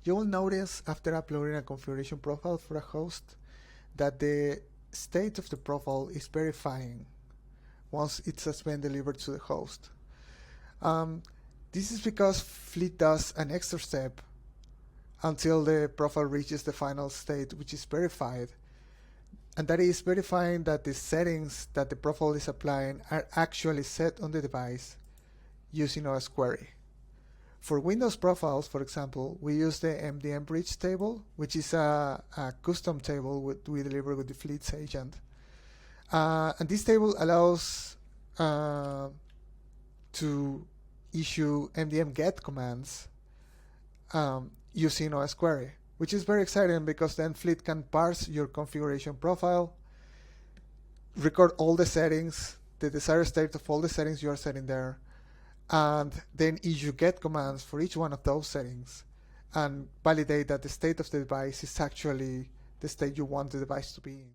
You will notice after uploading a configuration profile for a host that the state of the profile is verifying once it has been delivered to the host. This is because Fleet does an extra step until the profile reaches the final state, which is verified. And that is verifying that the settings that the profile is applying are actually set on the device using osquery. For Windows profiles, for example, we use the MDM bridge table, which is a custom table we deliver with the Fleet's agent. And this table allows to issue MDM get commands using osquery, which is very exciting because then Fleet can parse your configuration profile, record all the settings, the desired state of all the settings you are setting there, and then issue get commands for each one of those settings and validate that the state of the device is actually the state you want the device to be in.